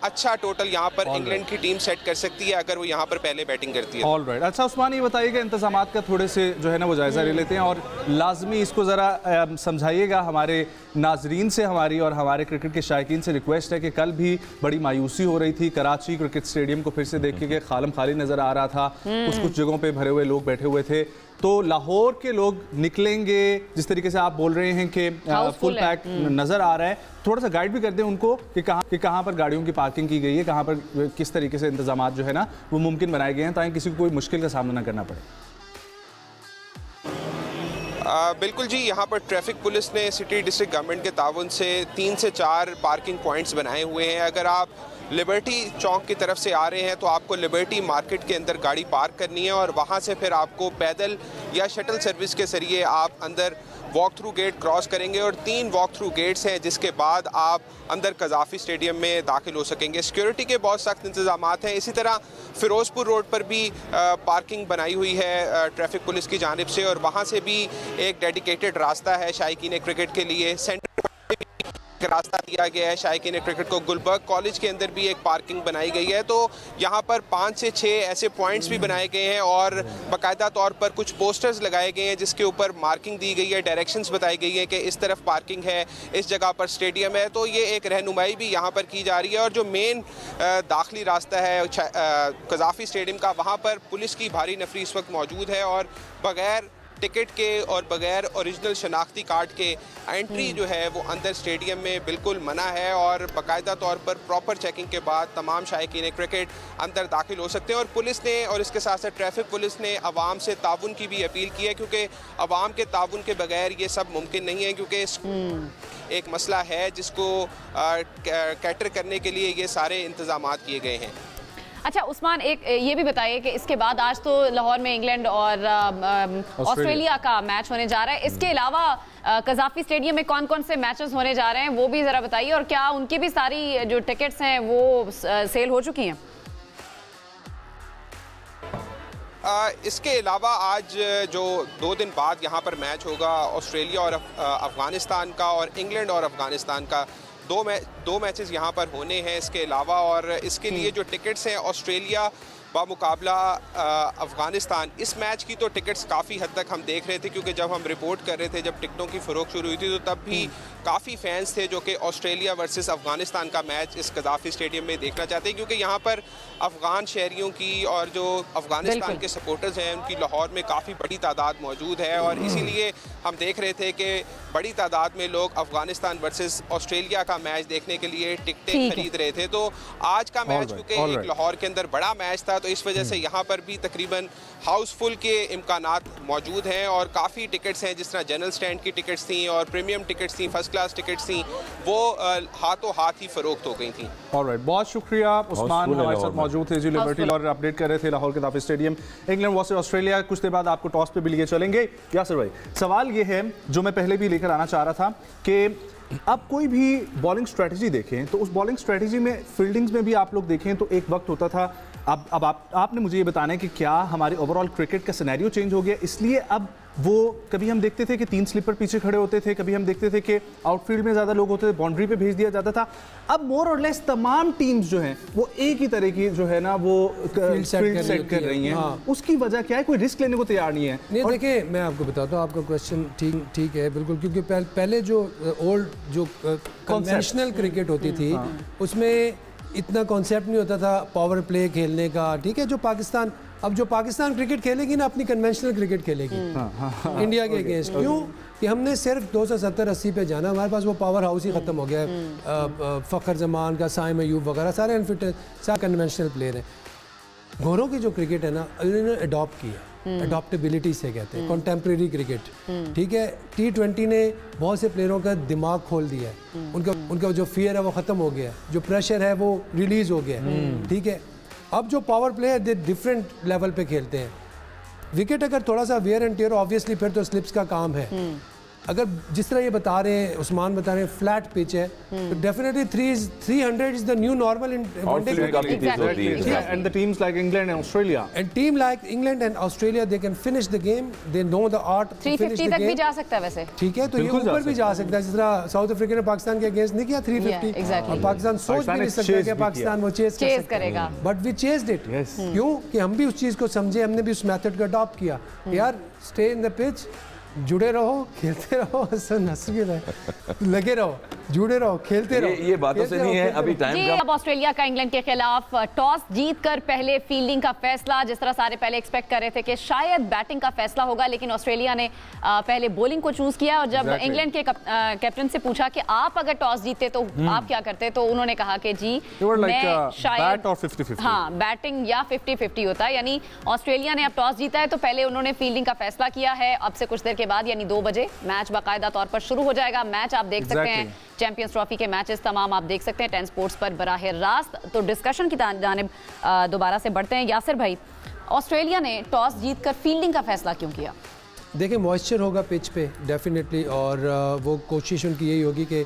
अच्छा टोटल यहाँ पर इंग्लैंड की टीम सेट कर सकती है अगर वो यहाँ पर पहले बैटिंग करती है। ऑल राइट, अच्छा उस्मान, ये बताइएगा इंतजामात का थोड़े से जो है ना वो जायजा ले लेते हैं, और लाजमी इसको ज़रा समझाइएगा हमारे नाजरीन से, हमारी और हमारे क्रिकेट के शायकीन से रिक्वेस्ट है कि कल भी बड़ी मायूसी हो रही थी, कराची क्रिकेट स्टेडियम को फिर से देख के खालम खाली नज़र आ रहा था, कुछ जगहों पर भरे हुए लोग बैठे हुए थे, तो लाहौर के लोग निकलेंगे जिस तरीके से आप बोल रहे हैं कि फुल पैक नज़र आ रहा है, थोड़ा सा गाइड भी कर दें उनको कि कहाँ पर गाड़ियों की पार्किंग की गई है, कहाँ पर किस तरीके से इंतजामात जो है ना वो मुमकिन बनाए गए हैं, ताकि किसी को कोई मुश्किल का सामना ना करना पड़े। बिल्कुल जी, यहाँ पर ट्रैफिक पुलिस ने सिटी डिस्ट्रिक्ट गवर्नमेंट के ताउन से 3 से 4 पार्किंग पॉइंट्स बनाए हुए हैं। अगर आप लिबर्टी चौक की तरफ से आ रहे हैं तो आपको लिबर्टी मार्केट के अंदर गाड़ी पार्क करनी है, और वहाँ से फिर आपको पैदल या शटल सर्विस के ज़रिए आप अंदर वॉक थ्रू गेट क्रॉस करेंगे, और 3 वॉक थ्रू गेट्स हैं जिसके बाद आप अंदर कज़ाफ़ी स्टेडियम में दाखिल हो सकेंगे। सिक्योरिटी के बहुत सख्त इंतजामात हैं। इसी तरह फ़िरोज़पुर रोड पर भी पार्किंग बनाई हुई है ट्रैफिक पुलिस की जानिब से, और वहाँ से भी एक डेडिकेटेड रास्ता है शायकीन क्रिकेट के लिए। सेंटर रास्ता दिया गया है शायकीन क्रिकेट को। गुलबर्ग कॉलेज के अंदर भी एक पार्किंग बनाई गई है, तो यहाँ पर 5 से 6 ऐसे पॉइंट्स भी बनाए गए हैं, और बाकायदा तौर पर कुछ पोस्टर्स लगाए गए हैं जिसके ऊपर मार्किंग दी गई है, डायरेक्शंस बताई गई है कि इस तरफ पार्किंग है, इस जगह पर स्टेडियम है। तो ये एक रहनुमाई भी यहाँ पर की जा रही है, और जो मेन दाखिली रास्ता है कज़ाफ़ी स्टेडियम का, वहाँ पर पुलिस की भारी नफरी इस वक्त मौजूद है, और बगैर टिकट के और बगैर ओरिजिनल शनाख्ती कार्ड के एंट्री जो है वो अंदर स्टेडियम में बिल्कुल मना है, और बाकायदा तौर पर प्रॉपर चेकिंग के बाद तमाम शायकीन क्रिकेट अंदर दाखिल हो सकते हैं। और पुलिस ने और इसके साथ साथ ट्रैफिक पुलिस ने आवाम से ताउन की भी अपील की है, क्योंकि आवाम के ताउन के बगैर ये सब मुमकिन नहीं है, क्योंकि एक मसला है जिसको कैटर करने के लिए ये सारे इंतजामात किए गए हैं। अच्छा उस्मान, एक ये भी बताइए कि इसके बाद आज तो लाहौर में इंग्लैंड और ऑस्ट्रेलिया का मैच होने जा रहा है, इसके अलावा कज़ाफ़ी स्टेडियम में कौन कौन से मैचेस होने जा रहे हैं वो भी ज़रा बताइए, और क्या उनकी भी सारी जो टिकट्स हैं वो सेल हो चुकी हैं? इसके अलावा आज जो 2 दिन बाद यहाँ पर मैच होगा ऑस्ट्रेलिया और अफ़गानिस्तान का, और इंग्लैंड और अफ़गानिस्तान का, दो मैचेस यहाँ पर होने हैं इसके अलावा। और इसके लिए जो टिकट्स हैं ऑस्ट्रेलिया बामुकाबला अफ़गानिस्तान, इस मैच की तो टिकट्स काफ़ी हद तक हम देख रहे थे, क्योंकि जब हम रिपोर्ट कर रहे थे, जब टिकटों की फ़रोख्त शुरू हुई थी, तो तब भी काफ़ी फैंस थे जो कि ऑस्ट्रेलिया वर्सेस अफ़गानिस्तान का मैच इस कज़ाफ़ी स्टेडियम में देखना चाहते हैं, क्योंकि यहाँ पर अफ़गान शहरियों की और जो अफ़गानिस्तान के सपोर्टर्स हैं उनकी लाहौर में काफ़ी बड़ी तादाद मौजूद है, और इसीलिए हम देख रहे थे कि बड़ी तादाद में लोग अफ़गानिस्तान वर्सेस ऑस्ट्रेलिया का मैच देखने के लिए टिकटें खरीद रहे थे। तो आज का मैच क्योंकि एक लाहौर के अंदर बड़ा मैच था, तो इस वजह से यहाँ पर भी तकरीबन हाउसफुल के इम्कानात मौजूद हैं, और काफ़ी टिकट्स हैं, जिस तरह जनरल स्टैंड की टिकट्स थी और प्रीमियम टिकट्स थी, फर्स्ट क्लास टिकट्स थी, वो हाथों हाथ ही फरोख्त हो गई थी। ऑलराइट, बहुत शुक्रिया उस्मान, हमारे साथ मौजूद थे जी लिबर्टी और अपडेट कर रहे थे Lahore Gaddafi stadium. England versus Australia, कुछ देर बाद आपको टॉस पे भी लिए चलेंगे। यासिर भाई, सवाल ये है जो मैं पहले भी लेकर आना चाह रहा था कि अब कोई भी बॉलिंग स्ट्रेटजी देखें तो उस बॉलिंग स्ट्रेटजी में फील्डिंग्स में भी आप लोग देखें तो एक वक्त होता था, अब आपने मुझे ये बताना है कि क्या हमारे ओवरऑल क्रिकेट का सिनेरियो चेंज हो गया, इसलिए अब वो कभी हम देखते थे कि 3 स्लीपर पीछे खड़े होते थे, कभी हम देखते थे कि आउटफील्ड में ज़्यादा लोग होते थे, बाउंड्री पे भेज दिया जाता था। अब मोर और लेस तमाम टीम्स जो हैं वो एक ही तरह की जो है ना वो फील्ड सेट कर रही हैं। हाँ। उसकी वजह क्या है? कोई रिस्क लेने को तैयार नहीं है। नहीं, देखिए मैं आपको बताता हूँ, आपका क्वेश्चन ठीक है बिल्कुल, क्योंकि पहले जो ओल्ड जो कन्वेंशनल क्रिकेट होती थी उसमें इतना कॉन्सेप्ट नहीं होता था पावर प्ले खेलने का, ठीक है। जो पाकिस्तान क्रिकेट खेलेगी ना, अपनी कन्वेंशनल क्रिकेट खेलेगी इंडिया के अगेंस्ट। क्यों कि हमने सिर्फ 270-80 पे जाना, हमारे पास वो पावर हाउस ही ख़त्म हो गया है। फ़खर जमान का, साइम अयूब वगैरह सारे अनफिट, सारे कन्वेंशनल प्लेयर हैं। घोरों की जो क्रिकेट है ना, इन्होंने अडॉप्ट किया, अडॉप्टेबिलिटी से कहते हैं, कॉन्टेम्प्रेरी क्रिकेट, ठीक है। T20 ने बहुत से प्लेयरों का दिमाग खोल दिया है, उनका जो फियर है वो ख़त्म हो गया, जो प्रेशर है वो रिलीज़ हो गया, ठीक है। अब जो पावर प्लेयर डिफरेंट लेवल पे खेलते हैं। विकेट अगर थोड़ा सा वेयर एंड टेयर, ऑब्वियसली फिर तो स्लिप्स का काम है। अगर जिस तरह ये बता रहे हैं, उस्मान बता रहे हैं फ्लैट पिच है, तो definitely 300 is the new normal in one day cricket. And the teams like England and Australia, and team like England and Australia, they can finish the game, they know the art to finish the game. 350 तक भी जा सकता है वैसे, ठीक है। तो ये ऊपर भी जा सकता है, जिस तरह साउथ अफ्रीका ने पाकिस्तान के अगेंस्ट नहीं किया 350, और पाकिस्तान सोच भी नहीं सकता कि पाकिस्तान वो चेस करेगा, बट वी चेस्ड इट। क्यों कि हम भी उस चीज़ को समझे, हमने भी उस मेथड को अडॉप्ट किया। यार स्टे इन द पिच, जुड़े रहो, खेलते रहो, हंस के लगे रहो, जुड़े रहो, खेलते रहो। ये बातों से नहीं है अभी टाइम का। अब ऑस्ट्रेलिया का इंग्लैंड के खिलाफ टॉस जीतकर पहले फील्डिंग का फैसला, जिस तरह सारे पहले एक्सपेक्ट कर रहे थे कि शायद बैटिंग का फैसला होगा, लेकिन ऑस्ट्रेलिया ने पहले बॉलिंग को चूज किया। और जब इंग्लैंड के कैप्टन से पूछा कि आप अगर टॉस जीते तो आप क्या करते, तो उन्होंने कहा कि जी मैं शायद हाँ बैटिंग या 50-50 होता है। यानी ऑस्ट्रेलिया ने अब टॉस जीता है तो पहले उन्होंने फील्डिंग का फैसला किया है। अब से कुछ देर के बाद यानी 2 बजे मैच बाकायदा तौर पर शुरू हो जाएगा। मैच आप देख सकते हैं, चैंपियंस ट्रॉफी के मैचेस तमाम आप देख सकते हैं 10 स्पोर्ट्स पर बराह रास्त। तो डिस्कशन की जानिब दोबारा से बढ़ते हैं। यासिर भाई, ऑस्ट्रेलिया ने टॉस जीतकर फील्डिंग का फैसला क्यों किया? देखिए, मॉइस्चर होगा पिच पे डेफिनेटली, और वो कोशिश उनकी यही होगी कि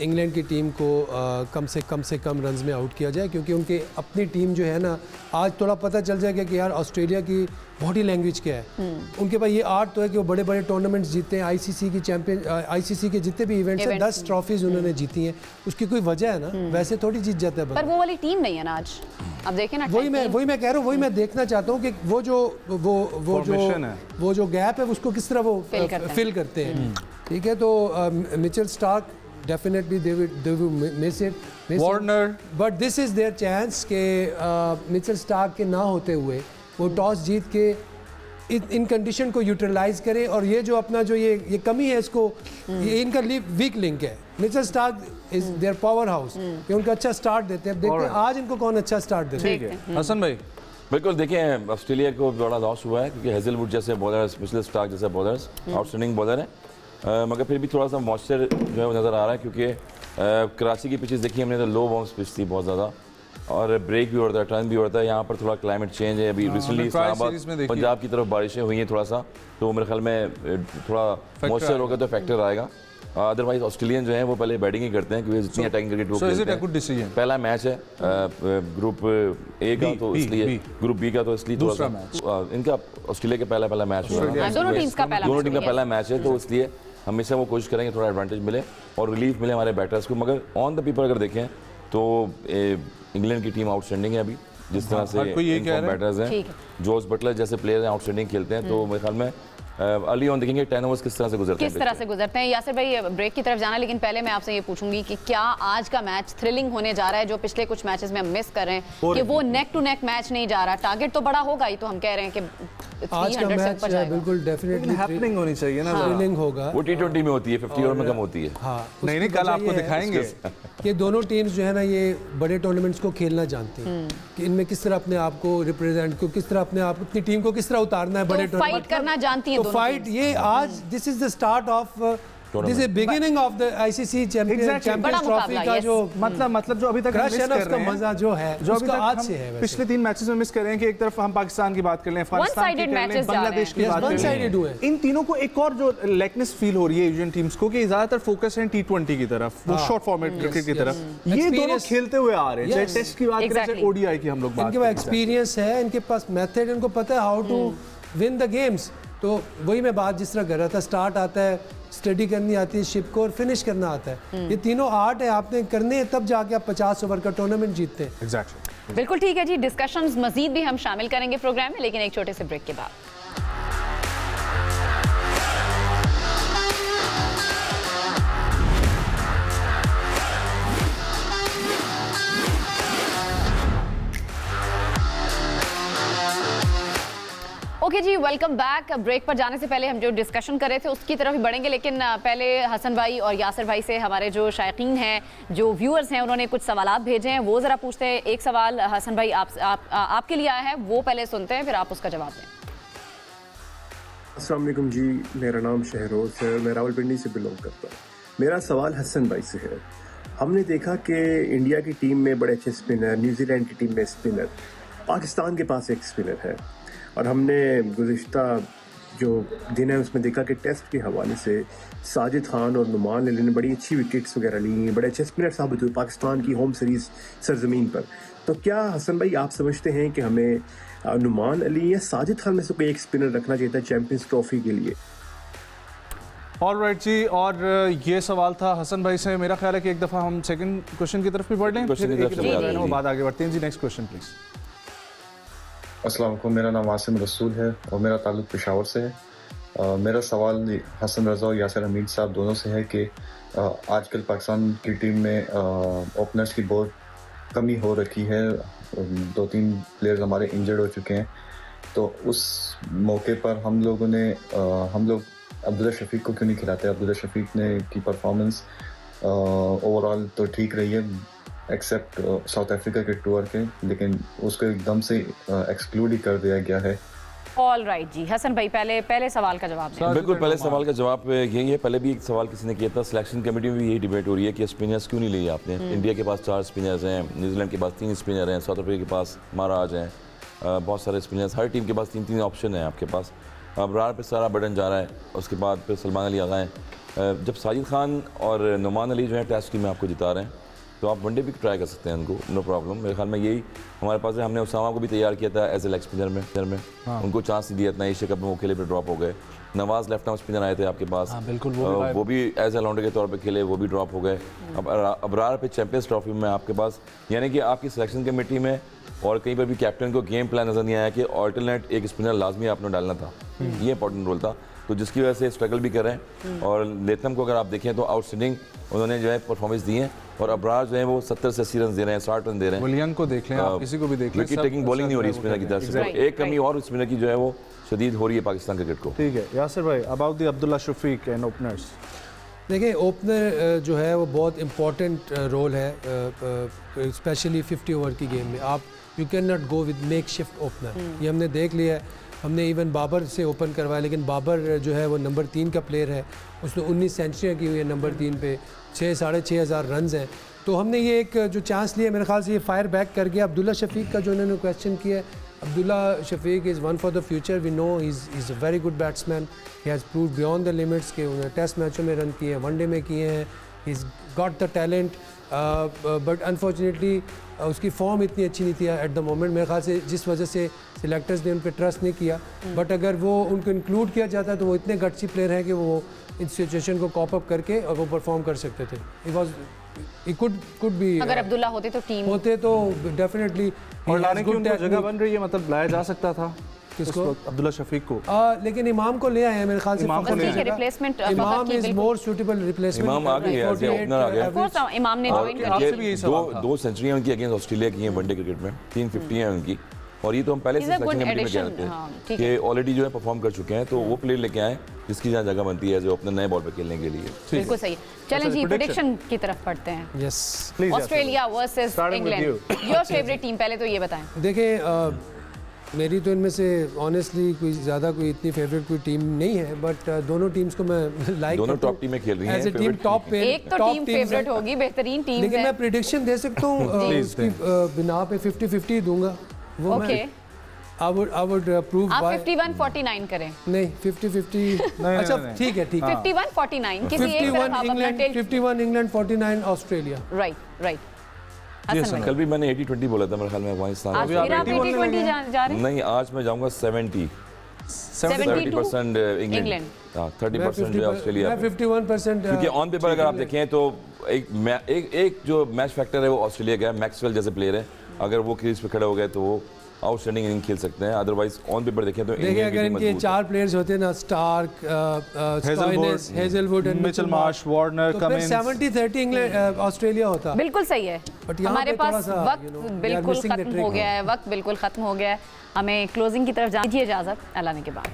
इंग्लैंड की टीम को कम से कम रन्स में आउट किया जाए, क्योंकि उनके अपनी टीम जो है ना, आज थोड़ा पता चल जाएगा कि यार ऑस्ट्रेलिया की बॉडी लैंग्वेज क्या है। उनके पास ये आर्ट तो है कि वो बड़े बड़े टूर्नामेंट्स जीते हैं, आईसीसी के जितने भी इवेंट्स हैं 10 ट्रॉफीज उन्होंने जीती हैं। उसकी कोई वजह है ना, वैसे थोड़ी जीत जाता है, पर वो वाली टीम नहीं है ना आज। अब देखें ना, वही मैं कह रहा हूँ, वही मैं देखना चाहता हूँ कि वो जो गैप है उसको किस तरह वो फिल करते हैं, ठीक है। तो Mitchell Starc definitely they will miss it, Warner, but this is their chance कि मिचेल स्टार्क के ना होते हुए वो टॉस जीत के इन कंडीशन को यूटिलाइज करें। और ये जो अपना जो ये कमी है, इसको ये इनका वीक लिंक है। Mitchell Starc is their power house, ये उनका अच्छा स्टार्ट देते हैं। देखते हैं आज इनको कौन अच्छा स्टार्ट देते हैं। हसन भाई, बिल्कुल, देखें ऑस्ट्रेलिया को बड़ा लॉस हुआ है क्योंकि हेजलवुड जैसे बॉलर्स, मिचेल स्टार्क जैसे बॉलर्स आउटस्टैंडिंग बॉलर हैं, मगर फिर भी थोड़ा सा मॉइस्चर जो है वो नज़र आ रहा है, क्योंकि कराची की पिचेस देखी हमने तो लो बाउंस पिच थी बहुत ज़्यादा, और ब्रेक भी होता है, टर्न भी होता है। यहाँ पर थोड़ा क्लाइमेट चेंज है, अभी रिसेंटली इस्लामाबाद पंजाब की तरफ बारिशें हुई हैं थोड़ा सा, तो मेरे ख्याल में थोड़ा मॉइस्चर होगा तो फैक्टर आएगा। अदरवाइज ऑस्ट्रेलियन जो है वो पहले बैटिंग ही करते हैं क्योंकि जितनी अटैकिंग क्रिकेट वो खेलते हैं। पहला मैच है ग्रुप ए का, तो इसलिए ग्रुप बी का, तो इसलिए इनका ऑस्ट्रेलिया का पहला मैच हुआ है, दोनों टीम का पहला मैच है, तो इसलिए हमेशा वो कोशिश करेंगे थोड़ा एडवांटेज मिले और रिलीफ मिले हमारे बैटर्स को। मगर ऑन द पेपर अगर देखें तो इंग्लैंड की टीम आउटस्टैंडिंग है अभी, जिस तरह से बैटर्स हैं, जोस बटलर जैसे प्लेयर हैं आउटस्टैंडिंग खेलते हैं, तो मेरे ख्याल में अर्ली ऑन देखेंगे 10 ओवर्स किस तरह से गुजरते हैं। यासिर भाई, ब्रेक की तरफ जाना, लेकिन पहले मैं आपसे ये पूछूंगी कि क्या आज का मैच थ्रिलिंग होने जा रहा है, जो पिछले कुछ मैचेस में हम मिस कर रहे हैं कि वो नेक टू नेक मैच नहीं जा रहा? टारगेट तो बड़ा होगा ही, तो हम कह रहे हैं कि आज का मैच बिल्कुल डेफिनेटली हैपनिंग होनी चाहिए ना, थ्रिलिंग होगा। वो T20 में होती है, 50 ओवर में कम होती है। हाँ, नहीं कल आपको दिखाएंगे कि दोनों टीम्स जो है ना ये बड़े टूर्नामेंट्स को खेलना जानती हैं कि इनमें किस तरह अपने आप को रिप्रेजेंट को, किस तरह अपने आप अपनी टीम को किस तरह उतारना है बड़े टूर्नामेंट, फाइट करना जानती है। तो फाइट ये आज this is the start of this is beginning of the ICC champions trophy का जो मतलब जो अभी तक मिस कर रहे हैं, मजा जो है जो उसका आज से है। पिछले 3 मैचेस में मिस कर रहे हैं कि एक तरफ हम पाकिस्तान की बात कर लें, अफगानिस्तान की कर लें, बांग्लादेश की बात कर लें, इन तीनों को एक और जो लैकनेस फील हो रही है एशियन टीम्स को कि ज्यादातर फोकस है T20 की तरफ, वो शॉर्ट फॉर्मेट क्रिकेट की तरफ। ये दोनों खेलते हुए आ रहे हैं, चाहे टेस्ट की बात करें चाहे ओडीआई की हम लोग बात करें। इनके पास एक्सपीरियंस है, इनके पास मेथड, इनको पता है how to win the games. तो वही मैं बात जिस तरह कर रहा था, स्टार्ट आता है, स्टडी करनी आती है शिप को, और फिनिश करना आता है। ये तीनों आर्ट है, आपने करने हैं तब जाके आप 50 ओवर का टूर्नामेंट जीतते हैं। एग्जैक्टली, बिल्कुल ठीक है जी। डिस्कशंस मजीद भी हम शामिल करेंगे प्रोग्राम में, लेकिन एक छोटे से ब्रेक के बाद। ओके जी, वेलकम बैक। ब्रेक पर जाने से पहले हम जो डिस्कशन कर रहे थे उसकी तरफ ही बढ़ेंगे, लेकिन पहले हसन भाई और यासिर भाई से हमारे जो शायकीन हैं, जो व्यूअर्स हैं, उन्होंने कुछ सवालात भेजे हैं, वो ज़रा पूछते हैं। एक सवाल हसन भाई आपके लिए आया है, वो पहले सुनते हैं, फिर आप उसका जवाब दें। अस्सलाम वालेकुम जी, मेरा नाम शहरोज है, मैं रावलपिंडी से बिलोंग करता हूँ। मेरा सवाल हसन भाई से है। हमने देखा कि इंडिया की टीम में बड़े अच्छे स्पिनर, न्यूजीलैंड की टीम में स्पिनर, पाकिस्तान के पास एक स्पिनर है, और हमने गुज़िश्ता जो दिन है उसमें देखा कि टेस्ट के हवाले से साजिद खान और नुमान अली ने बड़ी अच्छी विकेट्स वगैरह ली, बड़े अच्छे स्पिनर साबित हुए पाकिस्तान की होम सीरीज़ सरजमीन पर। तो क्या हसन भाई आप समझते हैं कि हमें नुमान अली या साजिद खान में से कोई एक स्पिनर रखना चाहिए था चैंपियंस ट्रॉफी के लिए? ऑलराइट जी, और ये सवाल था हसन भाई से। मेरा ख्याल है कि एक दफ़ा हम सेकंड क्वेश्चन की तरफ भी बढ़ लें, फिर बाद आगे बढ़ते हैं जी। Next question please. अस्सलाम वालेकुम, मेरा नाम आसिम रसूल है और मेरा ताल्लुक़ पेशावर से है। मेरा सवाल हसन रज़ा और यासिर हमीद साहब दोनों से है कि आजकल पाकिस्तान की टीम में ओपनर्स की बहुत कमी हो रखी है, 2-3 प्लेयर्स हमारे इंजर्ड हो चुके हैं। तो उस मौके पर हम लोग अब्दुल्ला शफीक को क्यों नहीं खिलाते? अब्दुल्ला शफीक ने की परफॉर्मेंस ओवरऑल तो ठीक रही है एक्सेप्ट साउथ अफ्रीका के टूर के, लेकिन उसको एकदम से एक्सक्लूड ही कर दिया गया है। ऑल राइट जी, हसन भाई पहले सवाल का जवाब दें। बिल्कुल, पहले सवाल का जवाब यही है। पहले भी एक सवाल किसी ने किया था, सिलेक्शन कमेटी में भी यही डिबेट हो रही है कि स्पिनर्स क्यों नहीं लिए आपने। इंडिया के पास 4 स्पिनर्स हैं, न्यूजीलैंड के पास 3 स्पिनर हैं, साउथ अफ्रीका के पास महाराज हैं, बहुत सारे स्पिनर्स, हर टीम के पास 3-3 ऑप्शन हैं आपके पास। अबरार पे सारा बटन जा रहा है, उसके बाद फिर सलमान अली आ गए हैं। जब साजिद खान और नुमान अली जो है टेस्ट टीम में आपको जिता रहे हैं, तो आप वनडे भी ट्राई कर सकते हैं उनको, नो प्रॉब्लम। मेरे ख्याल में यही हमारे पास है। हमने उसामा को भी तैयार किया था एज ए लेग स्पिनर में हाँ। उनको चांस नहीं दिया इतना, एशिया कप में वो खेले पे ड्रॉप हो गए। नवाज लेफ्ट आर्म स्पिनर आए थे आपके पास, हाँ, बिल्कुल वो भी एज ए ऑलराउंडर के तौर पे खेले, वो भी ड्रॉप हो गए। अब अबरार पे चैंपियंस ट्रॉफी में आपके पास, यानी कि आपकी सिलेक्शन कमेटी में और कहीं पर भी कैप्टन को गेम प्लान नजर नहीं आया कि ऑल्टरनेट एक स्पिनर लाजमी आपने डालना था। ये इंपॉर्टेंट रोल था, तो जिसकी वजह से स्ट्रगल भी कर रहे हैं। और लेथम को अगर आप देखें तो आउटस्टैंडिंग उन्होंने जो है परफॉर्मेंस दी है, और अबरार जो है वो 70 से 80 रन दे रहे हैं, 60 रन दे रहे हैं। विलियन को देख लें, आप किसी को भी देख लें, विकेट टेकिंग बॉलिंग नहीं हो रही स्पिनर की तरफ से। एक कमी और स्पिनर की जो है वो शदीद हो रही है पाकिस्तान क्रिकेट को। ठीक है यासिर भाई, about the Abdullah Shafique and openers. देखिए, ओपनर जो है वो बहुत इम्पॉर्टेंट रोल है, स्पेशली 50 ओवर की गेम में। आप you can not go with makeshift opener, ये हमने देख लिया है। हमने इवन बाबर से ओपन करवाया, लेकिन बाबर जो है वो नंबर 3 का प्लेयर है, उसने 19 सेंचुरियाँ की हुई है नंबर 3 पे, 6,500 रन हैं। तो हमने ये एक जो चांस लिया, मेरे ख्याल से ये फायर बैक कर गया। अब्दुल्ला शफीक का जो उन्होंने क्वेश्चन किया है, Abdullah Shafique is one for the future, we know he is a very good batsman, he has proved beyond the limits के उन्होंने टेस्ट मैचों में रन किए हैं, वनडे में किए हैं, he is got the talent, but unfortunately उसकी फॉर्म इतनी अच्छी नहीं थी एट द मोमेंट। मेरे ख्याल से जिस वजह से सिलेक्टर्स ने उन पर ट्रस्ट नहीं किया, बट अगर वो उनको इंक्लूड किया जाता तो वो इतने गट्सी प्लेयर हैं कि वो इस सिचुएशन को कॉप अप करके और वो परफॉर्म कर सकते थे। He could be, अगर अब्दुल्ला होते तो टीम होते तो डेफिनेटली, और लाने की उनको जगह बन रही है, मतलब लाया जा सकता था किसको? अब्दुल्ला शफीक को। लेकिन इमाम को ले आए हैं मेरे ख्याल से। रिप्लेसमेंट इमाम इज मोर सूटेबल रिप्लेसमेंट। इमाम आ गए, ओपनर आ गए। ऑफ कोर्स इमाम ने जॉइन किया। 2 सेंचुरियां उनकी अगेंस्ट ऑस्ट्रेलिया की हैं वनडे क्रिकेट में, 350 हैं उनकी। और ये तो हम पहले से सिलेक्शन कमेटी में कह रहे थे कि ऑलरेडी जो है परफॉर्म कर चुके हैं, तो वो प्लेयर लेके आए जिसकी जहाँ जगह बनती है जो अपने नए बॉल पे खेलने के लिए। बिल्कुल सही। चलें जी, प्रेडिक्शन की तरफ पढ़ते हैं। Yes, Australia versus England, your favourite team, पहले तो ये बताएं। देखिए, मेरी तो इनमें से ऑनेस्टली कोई ज़्यादा कोई इतनी फेवरेट कोई टीम नहीं है, बट दोनों टीम्स को मैं लाइक, दोनों टॉप टीम में खेल रही हैं, एज ए टीम टॉप पे एक तो टीम फेवरेट होगी, बेहतरीन टीम है, लेकिन मैं प्रेडिक्शन दे सकता हूँ उसकी बिना पे 50-50 दूंगा वो। ओके, I would prove आप 51-49 करें। नहीं, 50-50 अच्छा ठीक है, ठीक है। 51-49 किसी एक तरफ आप अपना टिल्ट। 51 England, 49 Australia. राइट। कल भी मैंने 80-20 बोला था मेरे ख्याल में अफगानिस्तान। आज फिर आप 80-20 जा रहे हैं? नहीं, आज मैं जाऊंगा 70% इंग्लैंड, 30% जो है ऑस्ट्रेलिया। मैं 51%, क्योंकि ऑन पेपर अगर आप देखें तो एक जो मैच फैक्टर है वो ऑस्ट्रेलिया का है। मैक्सवेल जैसे प्लेयर है, अगर वो क्रीज पे खड़े हो गए तो वो आउटस्टैंडिंग इनिंग खेल सकते हैं। अदरवाइज ऑन पेपर देखें तो देखिए अगर इनके 4 प्लेयर्स होते ना, Starc, Hazlewood and Mitchell Marsh, Warner, Cummins, 70-30 England Australia होता। बिल्कुल सही है, हमारे पास वक्त बिल्कुल खत्म हो गया है, वक्त बिल्कुल खत्म हो गया है। हमें क्लोजिंग की तरफ जाने की इजाजत, अल्लाह ने के बाद।